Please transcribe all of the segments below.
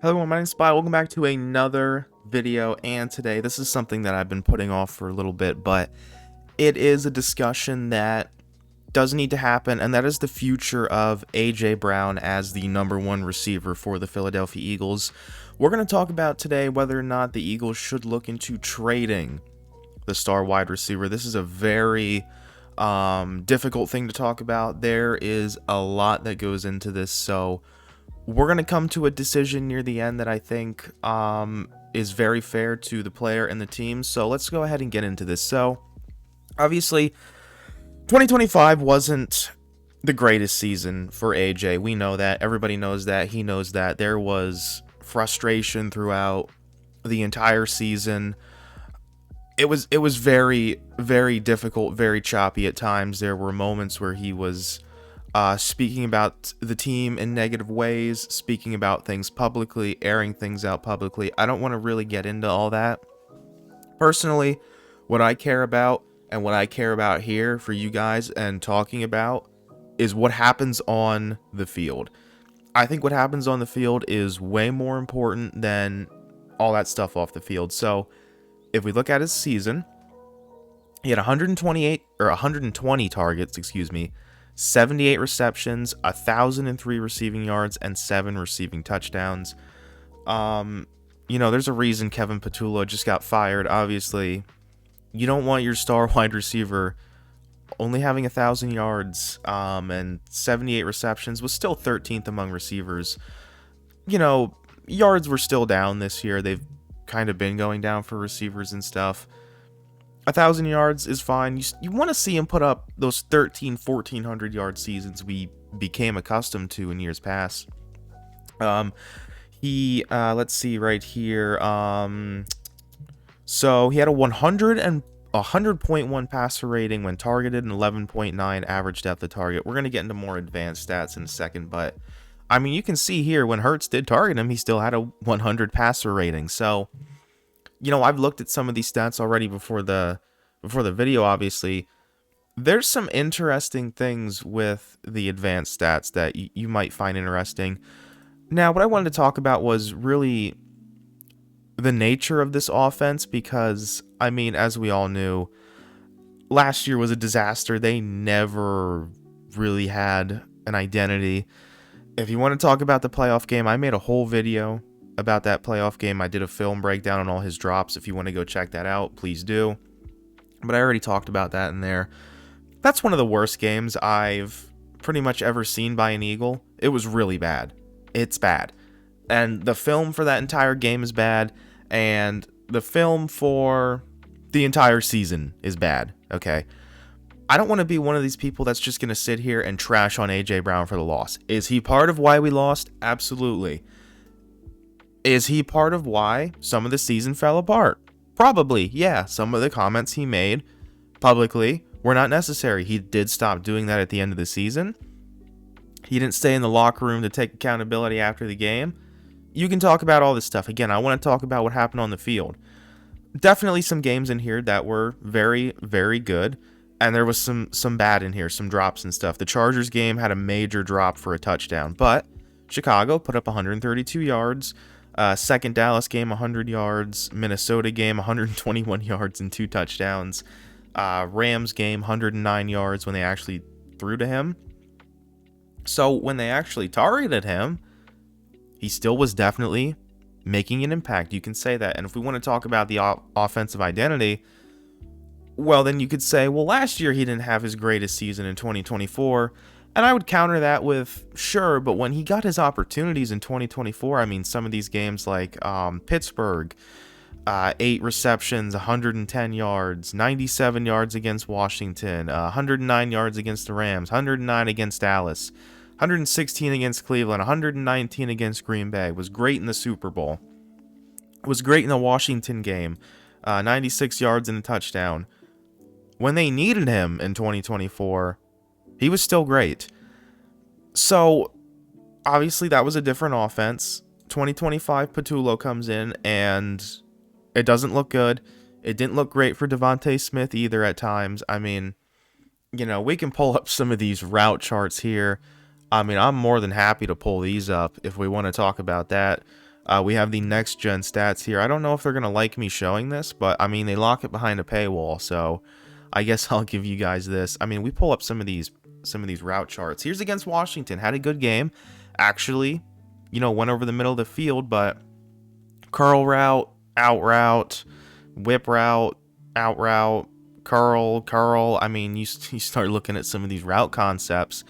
Hello everyone, my name's Spy. Welcome back to another video, and today this is something that I've been putting off for a little bit, but it is a discussion that does need to happen, and that is the future of A.J. Brown as the #1 receiver for the Philadelphia Eagles. We're going to talk about today whether or not the Eagles should look into trading the star wide receiver. This is a very difficult thing to talk about. There is a lot that goes into this, so we're going to come to a decision near the end that I think is very fair to the player and the team. So let's go ahead and get into this. So obviously 2025 wasn't the greatest season for AJ. We know that. Everybody knows that. He knows that. There was frustration throughout the entire season. It was very, very difficult, very choppy at times. There were moments where he was speaking about the team in negative ways, speaking about things publicly, airing things out publicly. I don't want to really get into all that. Personally, what I care about and what I care about here for you guys and talking about is what happens on the field. I think what happens on the field is way more important than all that stuff off the field. So if we look at his season, he had 120 targets, 78 receptions, 1,003 receiving yards, and 7 receiving touchdowns. There's a reason Kevin Patullo just got fired. Obviously, you don't want your star wide receiver only having 1,000 yards and 78 receptions. Was still 13th among receivers. Yards were still down this year. They've kind of been going down for receivers and stuff. 1,000 yards is fine. You want to see him put up those 1,400 yard seasons we became accustomed to in years past. Let's see right here. So he had a 100.1 passer rating when targeted and 11.9 average depth of target. We're going to get into more advanced stats in a second, but I mean, you can see here when Hurts did target him, he still had a 100 passer rating. So I've looked at some of these stats already before the video, obviously. There's some interesting things with the advanced stats that you might find interesting. Now, what I wanted to talk about was really the nature of this offense because, I mean, as we all knew, last year was a disaster. They never really had an identity. If you want to talk about the playoff game, I made a whole video about that playoff game. I did a film breakdown on all his drops. If you want to go check that out, please do. But I already talked about that in there. That's one of the worst games I've pretty much ever seen by an Eagle. It was really bad. It's bad. And the film for that entire game is bad. And the film for the entire season is bad. Okay? I don't want to be one of these people that's just going to sit here and trash on A.J. Brown for the loss. Is he part of why we lost? Absolutely. Is he part of why some of the season fell apart? Probably, yeah. Some of the comments he made publicly were not necessary. He did stop doing that at the end of the season. He didn't stay in the locker room to take accountability after the game. You can talk about all this stuff. Again, I want to talk about what happened on the field. Definitely some games in here that were very, very good. And there was some bad in here, some drops and stuff. The Chargers game had a major drop for a touchdown. But Chicago put up 132 yards. Second Dallas game, 100 yards. Minnesota game, 121 yards and 2 touchdowns. Rams game, 109 yards when they actually threw to him. So when they actually targeted him, he still was definitely making an impact. You can say that. And if we want to talk about the offensive identity, well, then you could say, well, last year he didn't have his greatest season in 2024. And I would counter that with, sure, but when he got his opportunities in 2024, I mean, some of these games like Pittsburgh, 8 receptions, 110 yards, 97 yards against Washington, 109 yards against the Rams, 109 against Dallas, 116 against Cleveland, 119 against Green Bay, was great in the Super Bowl, was great in the Washington game, 96 yards and a touchdown. When they needed him in 2024, he was still great. So, obviously, that was a different offense. 2025, Patullo comes in, and it doesn't look good. It didn't look great for Devontae Smith either at times. I mean, we can pull up some of these route charts here. I mean, I'm more than happy to pull these up if we want to talk about that. We have the next gen stats here. I don't know if they're going to like me showing this, but I mean, they lock it behind a paywall, so I guess I'll give you guys this. I mean, we pull up some of these route charts. Here's against Washington. Had a good game. Actually, went over the middle of the field, but curl route, out route, whip route, out route, curl. I mean, you start looking at some of these route concepts,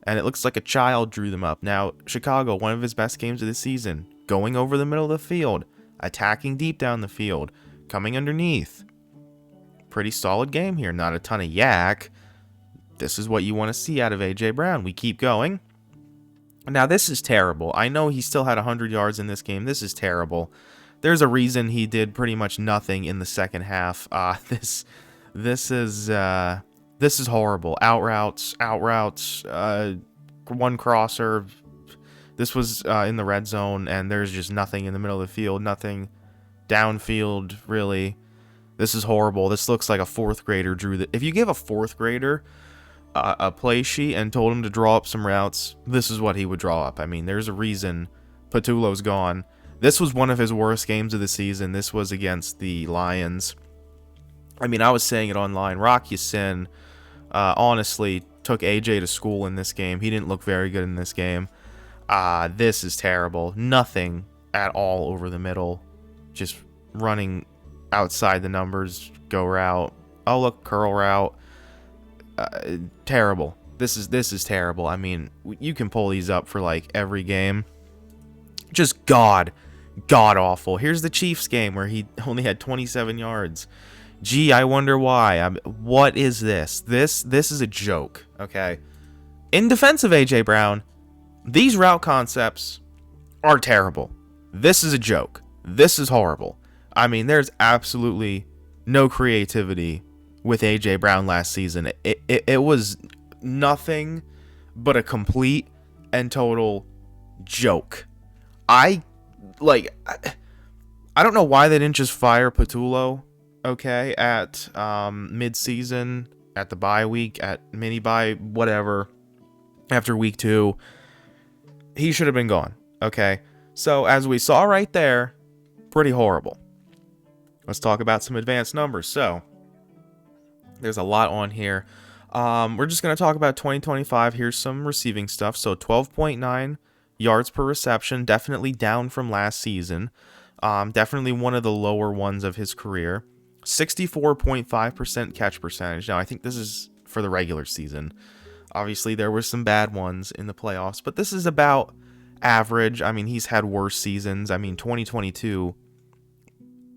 and it looks like a child drew them up. Now, Chicago, one of his best games of the season, going over the middle of the field, attacking deep down the field, coming underneath. Pretty solid game here. Not a ton of yak. This is what you want to see out of A.J. Brown. We keep going. Now, this is terrible. I know he still had 100 yards in this game. This is terrible. There's a reason he did pretty much nothing in the second half. This is horrible. Out routes, one crosser. This was in the red zone, and there's just nothing in the middle of the field, nothing downfield, really. This is horrible. This looks like a fourth grader drew that. If you give a fourth grader a play sheet and told him to draw up some routes, this is what he would draw up. I mean, there's a reason Patullo's gone. This was one of his worst games of the season. This was against the Lions. I mean, I was saying it online. Rock Ya-Sin, honestly, took AJ to school in this game. He didn't look very good in this game. This is terrible. Nothing at all over the middle. Just running outside the numbers, go route. Oh, look, curl route. Terrible. This is terrible. I mean, you can pull these up for like every game. Just god awful. Here's the Chiefs game where he only had 27 yards. Gee, I wonder why. What is this? This is a joke, okay? In defense of A.J. Brown, these route concepts are terrible. This is a joke. This is horrible. I mean, there's absolutely no creativity with A.J. Brown last season. It was nothing but a complete and total joke. I don't know why they didn't just fire Patullo, okay, at mid-season, at the bye week, at mini-bye, whatever, after week 2. He should have been gone, okay? So, as we saw right there, pretty horrible. Let's talk about some advanced numbers. So, there's a lot on here. We're just going to talk about 2025. Here's some receiving stuff. So, 12.9 yards per reception, definitely down from last season. Definitely one of the lower ones of his career. 64.5% catch percentage. Now, I think this is for the regular season. Obviously, there were some bad ones in the playoffs, but this is about average. I mean, he's had worse seasons. I mean, 2022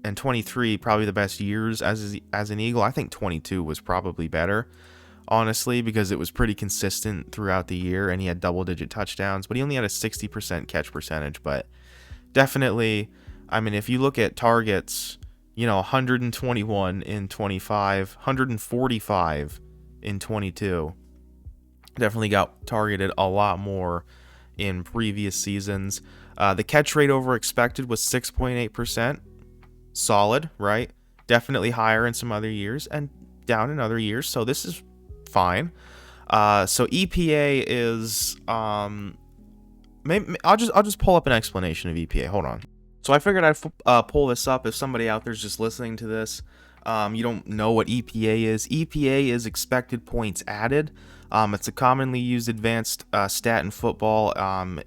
and 23, probably the best years as an Eagle. I think 22 was probably better, honestly, because it was pretty consistent throughout the year, and he had double-digit touchdowns, but he only had a 60% catch percentage. But definitely, I mean, if you look at targets, 121 in 25, 145 in 22, definitely got targeted a lot more in previous seasons. The catch rate over expected was 6.8%. Solid, right? Definitely higher in some other years and down in other years, so this is fine. So EPA is maybe I'll just pull up an explanation of EPA. Hold on. So I figured I'd pull this up if somebody out there's just listening to this. You don't know what EPA is. EPA is expected points added. It's a commonly used advanced stat in football.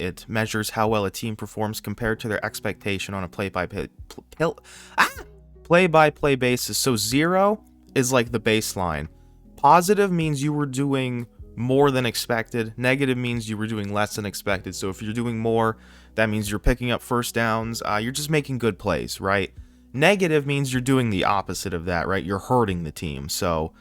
It measures how well a team performs compared to their expectation on a play-by-play basis. So 0 is like the baseline. Positive means you were doing more than expected. Negative means you were doing less than expected. So if you're doing more, that means you're picking up first downs. You're just making good plays, right? Negative means you're doing the opposite of that, right? You're hurting the team. So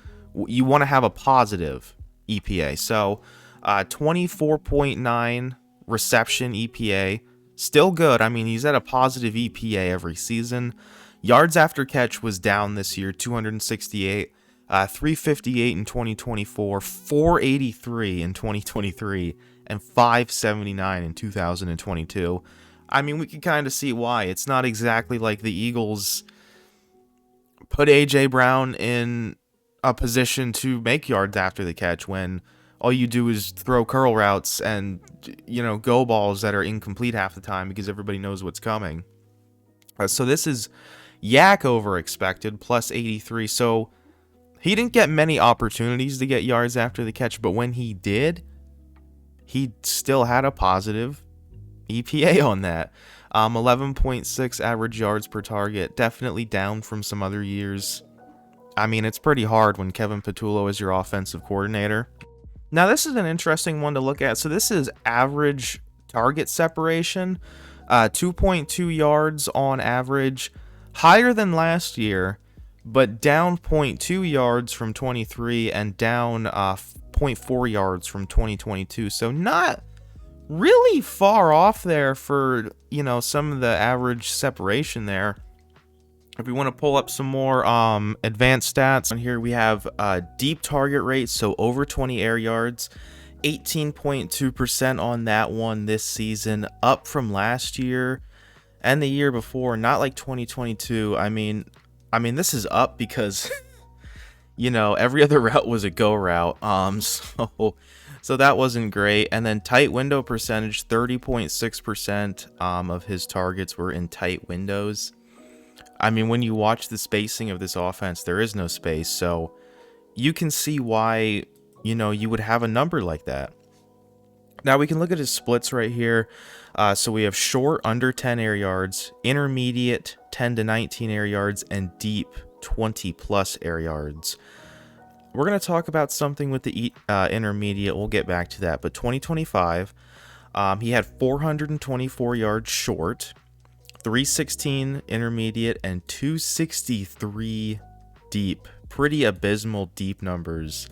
you want to have a positive EPA. So 24.9 reception EPA, still good. I mean, he's at a positive EPA every season. Yards after catch was down this year, 268, 358 in 2024, 483 in 2023, and 579 in 2022. I mean, we can kind of see why. It's not exactly like the Eagles put A.J. Brown in a position to make yards after the catch when all you do is throw curl routes and, go balls that are incomplete half the time because everybody knows what's coming. So this is Yak over expected, plus 83. So he didn't get many opportunities to get yards after the catch, but when he did, he still had a positive EPA on that. 11.6 average yards per target, definitely down from some other years. I mean, it's pretty hard when Kevin Patullo is your offensive coordinator. Now, this is an interesting one to look at. So this is average target separation, 2.2 yards on average, higher than last year, but down 0.2 yards from 23 and down 0.4 yards from 2022. So not really far off there for, some of the average separation there. If we want to pull up some more advanced stats, on here we have deep target rate, so over 20 air yards, 18.2% on that one this season, up from last year and the year before, not like 2022. I mean this is up because every other route was a go route. So that wasn't great. And then tight window percentage, 30.6% of his targets were in tight windows. I mean, when you watch the spacing of this offense, there is no space. So you can see why, you would have a number like that. Now we can look at his splits right here. So we have short, under 10 air yards, intermediate, 10 to 19 air yards, and deep, 20 plus air yards. We're going to talk about something with the intermediate. We'll get back to that. But 2025, he had 424 yards short, 316 intermediate, and 263 deep. Pretty abysmal deep numbers.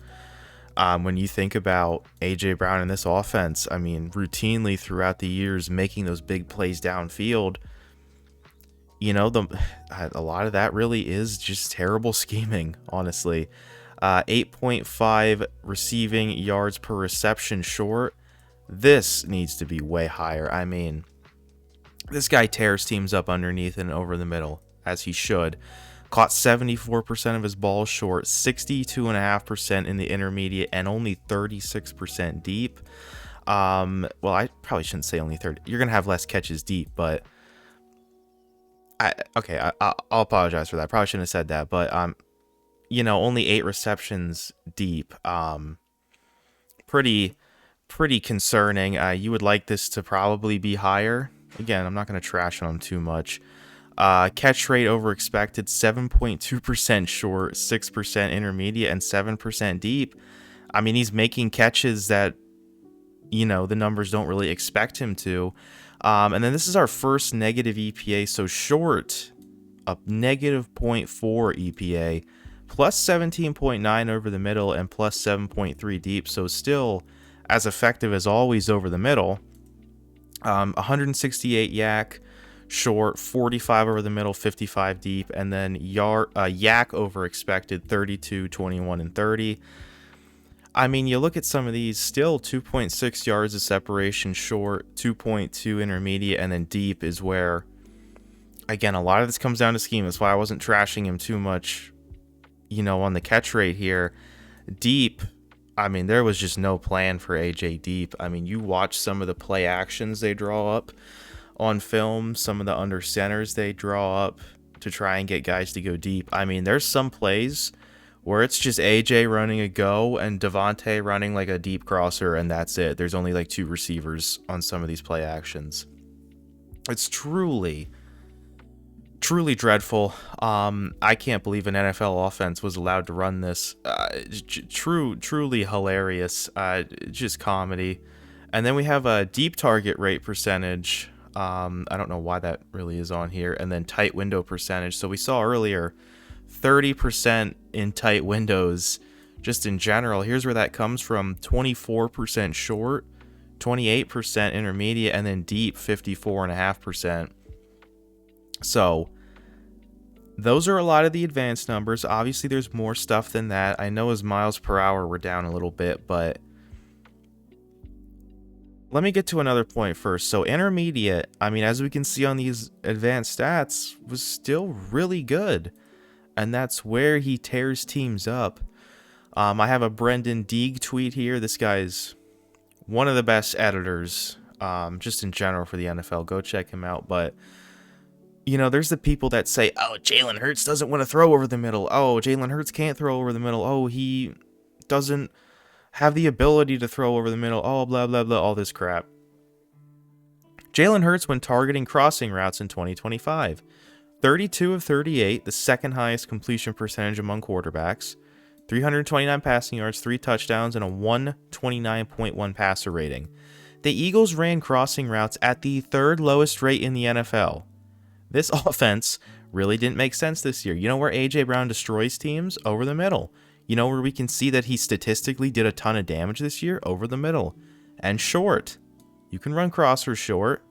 When you think about A.J. Brown in this offense, I mean, routinely throughout the years making those big plays downfield, a lot of that really is just terrible scheming, honestly. 8.5 receiving yards per reception short. This needs to be way higher. I mean, this guy tears teams up underneath and over the middle, as he should. Caught 74% of his balls short, 62.5% in the intermediate, and only 36% deep. Well, I probably shouldn't say only 30. You're going to have less catches deep, but I'll apologize for that. Probably shouldn't have said that, but only 8 receptions deep. Pretty concerning. You would like this to probably be higher. Again, I'm not going to trash on him too much. Catch rate over expected, 7.2% short, 6% intermediate, and 7% deep. I mean, he's making catches that, the numbers don't really expect him to. And then this is our first negative EPA. So short, a negative 0.4 EPA, plus 17.9 over the middle, and plus 7.3 deep. So still as effective as always over the middle. 168 yak short, 45 over the middle, 55 deep, and then yak over expected, 32, 21, and 30. I mean, you look at some of these, still 2.6 yards of separation short, 2.2 intermediate, and then deep is where, again, a lot of this comes down to scheme. That's why I wasn't trashing him too much, on the catch rate here. Deep, I mean, there was just no plan for AJ deep. I mean, you watch some of the play actions they draw up on film, some of the under centers they draw up to try and get guys to go deep. I mean, there's some plays where it's just AJ running a go and Devontae running like a deep crosser, and that's it. There's only like 2 receivers on some of these play actions. It's truly dreadful. I can't believe an NFL offense was allowed to run this. Truly hilarious. Just comedy. And then we have a deep target rate percentage. I don't know why that really is on here. And then tight window percentage. So we saw earlier 30% in tight windows just in general. Here's where that comes from. 24% short, 28% intermediate, and then deep 54.5%. So those are a lot of the advanced numbers. Obviously there's more stuff than that. I know his miles per hour were down a little bit, but let me get to another point first. So intermediate, I mean, as we can see on these advanced stats, was still really good. And that's where he tears teams up. I have a Brendan Deeg tweet here. This guy's one of the best editors, just in general for the NFL. Go check him out. But, you know, there's the people that say, oh, Jalen Hurts doesn't want to throw over the middle. Oh, Jalen Hurts can't throw over the middle. Oh, he doesn't have the ability to throw over the middle. Oh, blah, blah, blah, all this crap. Jalen Hurts, when targeting crossing routes in 2025, 32 of 38, the second highest completion percentage among quarterbacks, 329 passing yards, 3 touchdowns, and a 129.1 passer rating. The Eagles ran crossing routes at the third lowest rate in the NFL. This offense really didn't make sense this year. You know where A.J. Brown destroys teams? Over the middle. You know where we can see that he statistically did a ton of damage this year? Over the middle. And short. You can run crossers short.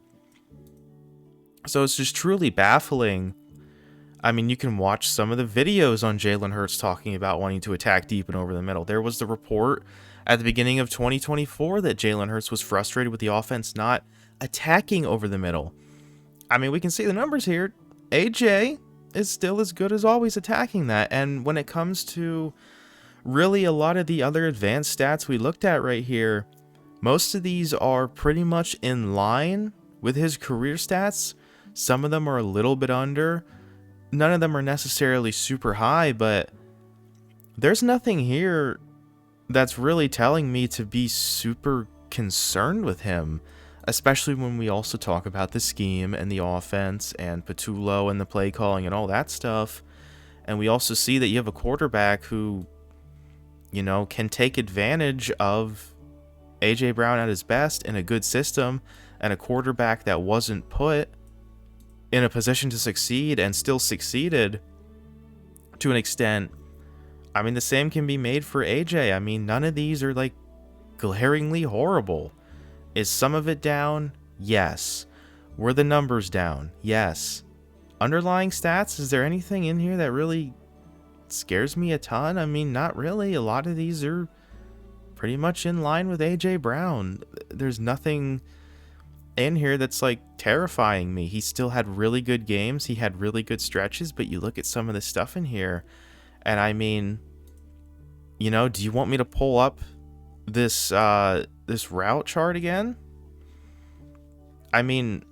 So it's just truly baffling. I mean, you can watch some of the videos on Jalen Hurts talking about wanting to attack deep and over the middle. There was the report at the beginning of 2024 that Jalen Hurts was frustrated with the offense not attacking over the middle. I mean, we can see the numbers here. AJ is still as good as always attacking that. And when it comes to really a lot of the other advanced stats we looked at right here, most of these are pretty much in line with his career stats. Some of them are a little bit under. None of them are necessarily super high, but there's nothing here that's really telling me to be super concerned with him, especially when we also talk about the scheme and the offense and Patullo and the play calling and all that stuff. And we also see that you have a quarterback who, you know, can take advantage of A.J. Brown at his best in a good system, and a quarterback that wasn't put in a position to succeed and still succeeded to an extent. I mean, the same can be made for AJ. I mean, none of these are like glaringly horrible. Is some of it down? Yes. Were the numbers down? Yes. Underlying stats, is there anything in here that really scares me a ton? I mean, not really. A lot of these are pretty much in line with AJ Brown. There's nothing in here that's like terrifying me. He still had really good games. He had really good stretches, but you look at some of the stuff in here, and I mean, you know, do you want me to pull up this this route chart again? I mean,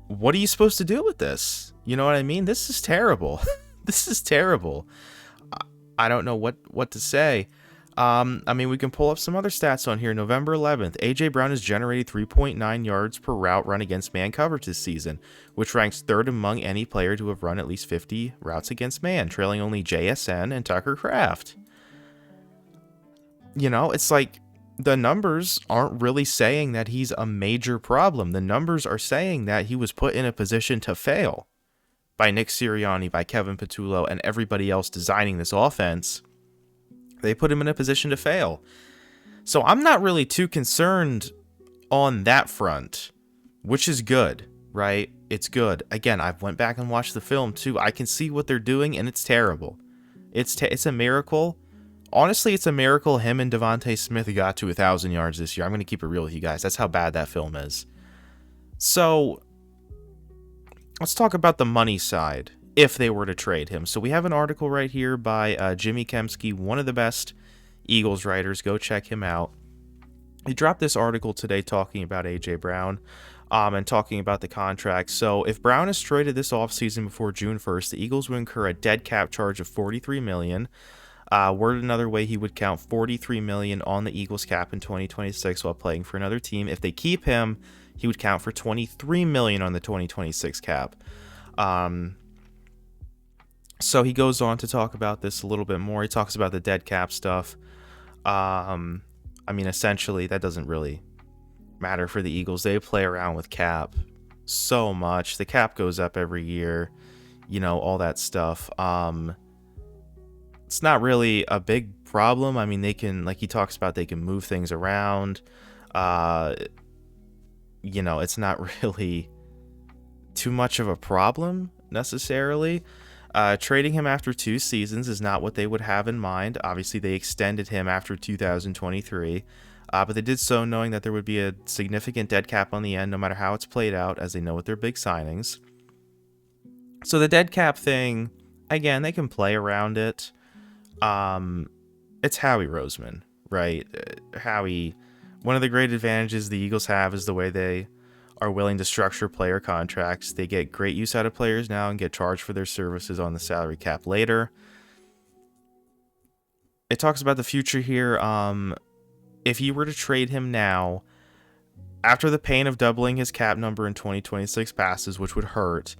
what are you supposed to do with this? You know what I mean? This is terrible. This is terrible. I don't know what to say. I mean, we can pull up some other stats on here. November 11th, A.J. Brown has generated 3.9 yards per route run against man coverage this season, which ranks third among any player to have run at least 50 routes against man, trailing only JSN and Tucker Kraft. You know, it's like the numbers aren't really saying that he's a major problem. The numbers are saying that he was put in a position to fail by Nick Sirianni, by Kevin Patullo, and everybody else designing this offense. They put him in a position to fail. So I'm not really too concerned on that front, which is good, right? It's good. Again, I've went back and watched the film too. I can see what they're doing, and it's terrible. It's a miracle. Honestly, it's a miracle him and Devontae Smith got to 1,000 yards this year. I'm going to keep it real with you guys. That's how bad that film is. So let's talk about the money side. If they were to trade him. So we have an article right here by Jimmy Kempski, one of the best Eagles writers. Go check him out. He dropped this article today talking about A.J. Brown and talking about the contract. So if Brown is traded this offseason before June 1st, the Eagles would incur a dead cap charge of $43 million. Worded another way, he would count $43 million on the Eagles cap in 2026 while playing for another team. If they keep him, he would count for $23 million on the 2026 cap. So he goes on to talk about this a little bit more. He talks about the dead cap stuff. I mean, essentially, that doesn't really matter for the Eagles. They play around with cap so much. The cap goes up every year, you know, all that stuff. It's not really a big problem. I mean, they can, like he talks about, they can move things around. You know, it's not really too much of a problem necessarily. Trading him after 2 seasons is not what they would have in mind. Obviously, they extended him after 2023, but they did so knowing that there would be a significant dead cap on the end, no matter how it's played out, as they know with their big signings. So the dead cap thing, again, they can play around it. it's Howie Roseman, right? Howie, one of the great advantages the Eagles have is the way they are willing to structure player contracts. They get great use out of players now and get charged for their services on the salary cap later. It talks about the future here. If you were to trade him now, after the pain of doubling his cap number in 2026 passes, which would hurt,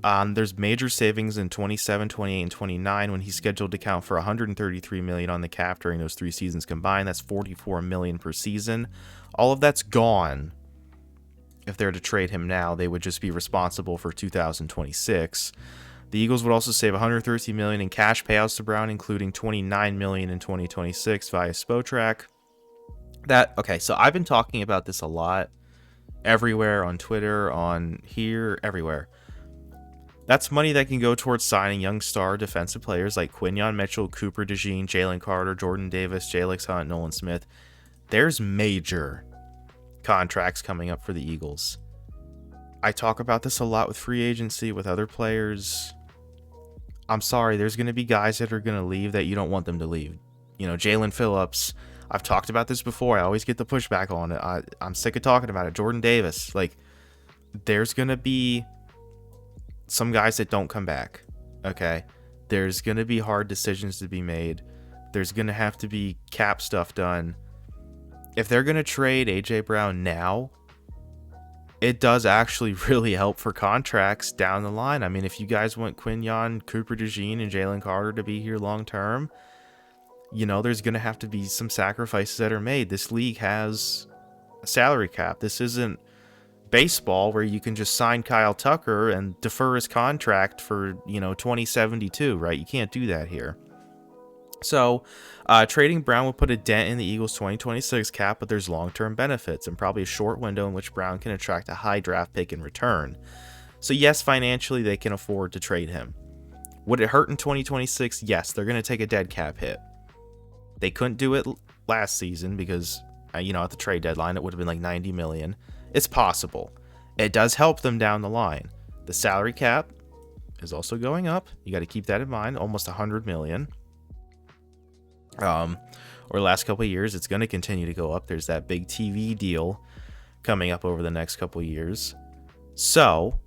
there's major savings in 27, 28, and 29 when he's scheduled to count for 133 million on the cap during those 3 seasons combined. That's 44 million per season. All of that's gone. If they're to trade him now, they would just be responsible for 2026. The Eagles would also save 130 million in cash payouts to Brown, including 29 million in 2026 via Spotrac. Okay, so I've been talking about this a lot, everywhere, on Twitter, on here, everywhere. That's money that can go towards signing young star defensive players like Quinyon Mitchell, Cooper DeJean, Jalen Carter, Jordan Davis, Jalex Hunt, Nolan Smith. There's major contracts coming up for the Eagles. I talk about this a lot with free agency, with other players. I'm sorry, there's going to be guys that are going to leave that you don't want them to leave. You know, Jalen Phillips. I've talked about this before. I always get the pushback on it. I'm sick of talking about it. Jordan Davis. Like, there's going to be some guys that don't come back. Okay? There's going to be hard decisions to be made. There's going to have to be cap stuff done. If they're going to trade A.J. Brown now, it does actually really help for contracts down the line. I mean, if you guys want Quinyon, Cooper DeJean, and Jalen Carter to be here long term, you know, there's going to have to be some sacrifices that are made. This league has a salary cap. This isn't baseball where you can just sign Kyle Tucker and defer his contract for, 2072, right? You can't do that here. So, trading Brown would put a dent in the Eagles' 2026 cap, but there's long-term benefits and probably a short window in which Brown can attract a high draft pick in return. So yes, financially, they can afford to trade him. Would it hurt in 2026? Yes, they're going to take a dead cap hit. They couldn't do it last season because, at the trade deadline, it would have been like 90 million. It's possible. It does help them down the line. The salary cap is also going up. You got to keep that in mind. Almost 100 million. Or the last couple of years, it's going to continue to go up. There's that big TV deal coming up over the next couple of years. So,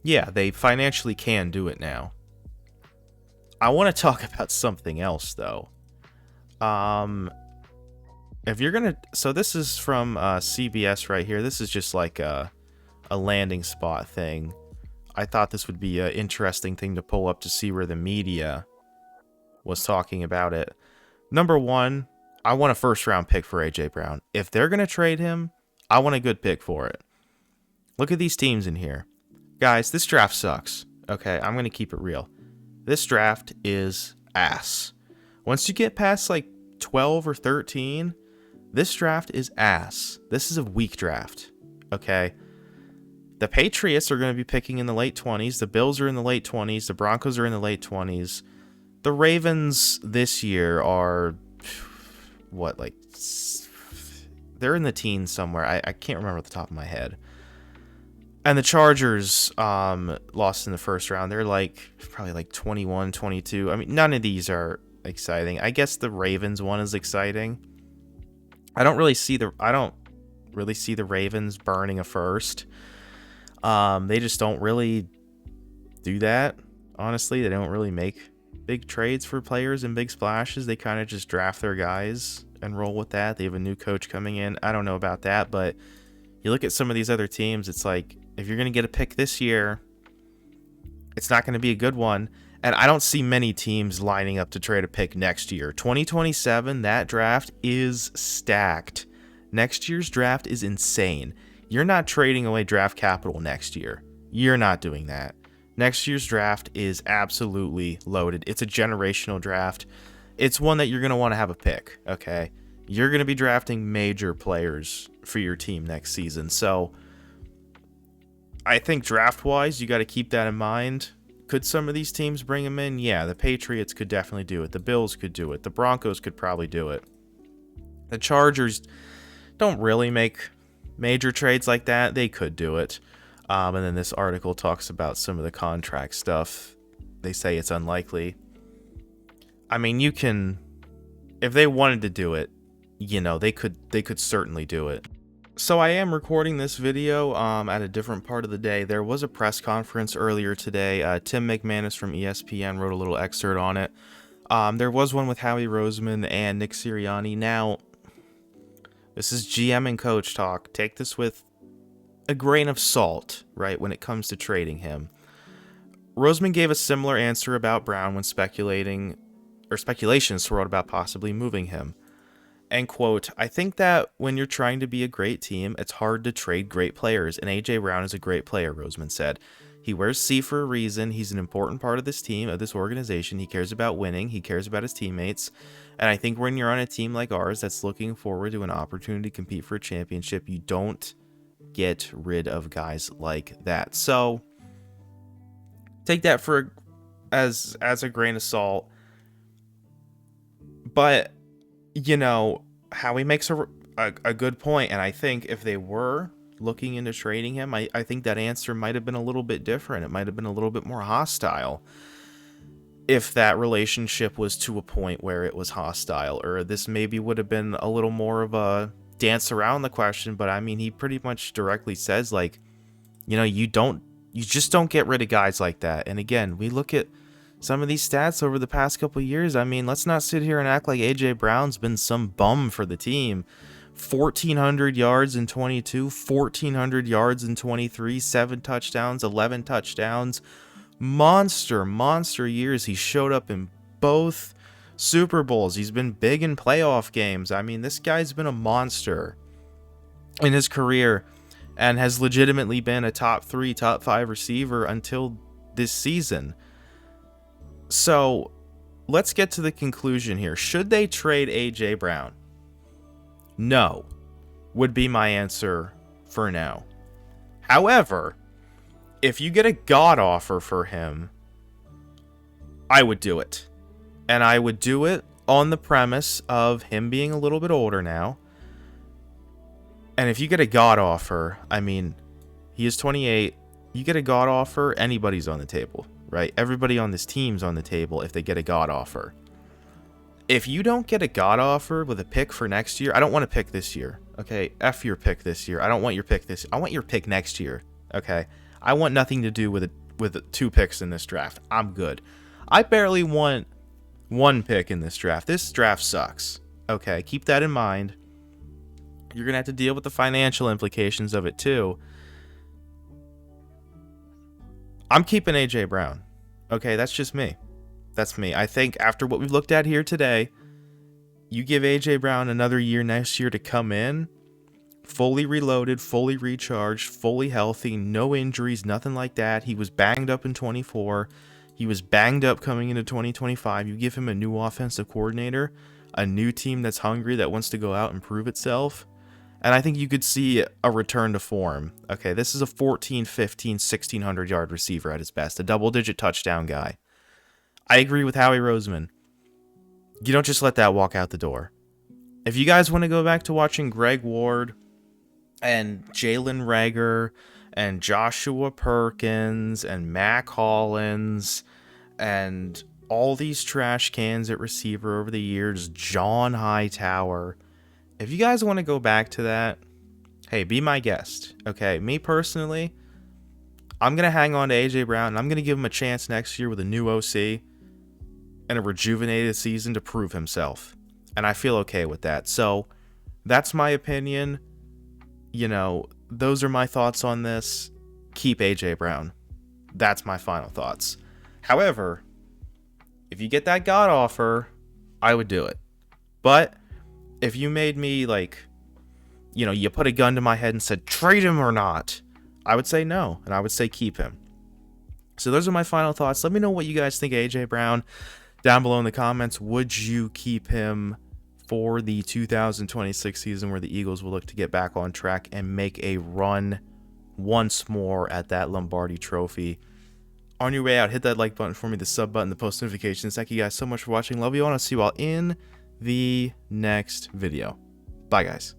yeah, they financially can do it now. I want to talk about something else, though. If you're gonna, so this is from CBS right here. This is just like a landing spot thing. I thought this would be an interesting thing to pull up to see where the media was talking about it. Number one, I want a first round pick for AJ Brown. If they're gonna trade him, I want a good pick for it. Look at these teams in here, guys. This draft sucks. Okay, I'm gonna keep it real. This draft is ass. Once you get past like 12 or 13, this draft is ass. This is a weak draft. Okay. The Patriots are going to be picking in the late 20s. The Bills are in the late 20s. The Broncos are in the late 20s. The Ravens this year are, they're in the teens somewhere. I can't remember at the top of my head. And the Chargers lost in the first round. They're probably like 21, 22. I mean, none of these are exciting. I guess the Ravens one is exciting. I don't really see the Ravens burning a first. They just don't really do that. Honestly, they don't really make big trades for players and big splashes. They kind of just draft their guys and roll with that. They have a new coach coming in. I don't know about that, but you look at some of these other teams, it's like, if you're going to get a pick this year, it's not going to be a good one. And I don't see many teams lining up to trade a pick next year. 2027, that draft is stacked. Next year's draft is insane. You're not trading away draft capital next year. You're not doing that. Next year's draft is absolutely loaded. It's a generational draft. It's one that you're going to want to have a pick, okay? You're going to be drafting major players for your team next season. So I think draft-wise, you got to keep that in mind. Could some of these teams bring him in? Yeah, the Patriots could definitely do it. The Bills could do it. The Broncos could probably do it. The Chargers don't really make major trades like that. They could do it. And then this article talks about some of the contract stuff. They say it's unlikely. I mean, you can if they wanted to do it, you know, they could certainly do it. So I am recording this video at a different part of the day. There was a press conference earlier today. Tim McManus from ESPN wrote a little excerpt on it. There was one with Howie Roseman and Nick Sirianni. Now, this is GM and coach talk. Take this with a grain of salt, right, when it comes to trading him. Roseman gave a similar answer about Brown when speculations swirled about possibly moving him. And quote, I think that when you're trying to be a great team, it's hard to trade great players, and A.J. Brown is a great player, Roseman said. He wears C for a reason. He's an important part of this team, of this organization. He cares about winning. He cares about his teammates. And I think when you're on a team like ours that's looking forward to an opportunity to compete for a championship, you don't get rid of guys like that. So take that as a grain of salt. But you know, Howie makes a good point, and I think if they were looking into trading him, I think that answer might have been a little bit different. It might have been a little bit more hostile if that relationship was to a point where it was hostile, or this maybe would have been a little more of a dance around the question. But I mean, he pretty much directly says, like, you know, you just don't get rid of guys like that. And again, we look at some of these stats over the past couple of years. I mean, let's not sit here and act like A.J. Brown's been some bum for the team. 1,400 yards in 22, 1,400 yards in 23, 7 touchdowns, 11 touchdowns. Monster years. He showed up in both Super Bowls. He's been big in playoff games. I mean, this guy's been a monster in his career and has legitimately been a top 3, top 5 receiver until this season. So let's get to the conclusion here. Should they trade A.J. Brown? No, would be my answer for now. However, if you get a God offer for him, I would do it. And I would do it on the premise of him being a little bit older now. And if you get a God offer, I mean, he is 28. You get a God offer, anybody's on the table. Right? Everybody on this team's on the table if they get a God offer. If you don't get a God offer with a pick for next year, I don't want a pick this year. Okay? F your pick this year. I don't want your pick this. I want your pick next year. Okay? I want nothing to do with 2 picks in this draft. I'm good. I barely want 1 pick in this draft. This draft sucks. Okay? Keep that in mind. You're going to have to deal with the financial implications of it too. I'm keeping A.J. Brown. Okay, that's just me. That's me. I think after what we've looked at here today, you give A.J. Brown another year next year to come in, fully reloaded, fully recharged, fully healthy, no injuries, nothing like that. He was banged up in 24. He was banged up coming into 2025. You give him a new offensive coordinator, a new team that's hungry, that wants to go out and prove itself. And I think you could see a return to form. Okay, this is a 14, 15, 1,600 yard receiver at his best, a double-digit touchdown guy. I agree with Howie Roseman. You don't just let that walk out the door. If you guys want to go back to watching Greg Ward and Jalen Reagor and Joshua Perkins and Mac Hollins and all these trash cans at receiver over the years, John Hightower, if you guys want to go back to that, hey, be my guest. Okay, me personally, I'm going to hang on to A.J. Brown, and I'm going to give him a chance next year with a new OC and a rejuvenated season to prove himself. And I feel okay with that. So that's my opinion. You know, those are my thoughts on this. Keep A.J. Brown. That's my final thoughts. However, if you get that God offer, I would do it. But if you made me, like, you know, you put a gun to my head and said, trade him or not, I would say no, and I would say keep him. So those are my final thoughts. Let me know what you guys think of A.J. Brown down below in the comments. Would you keep him for the 2026 season, where the Eagles will look to get back on track and make a run once more at that Lombardi Trophy? On your way out, hit that like button for me, the sub button, the post notifications. Thank you guys so much for watching. Love you all, and I'll see you all in the next video. Bye, guys.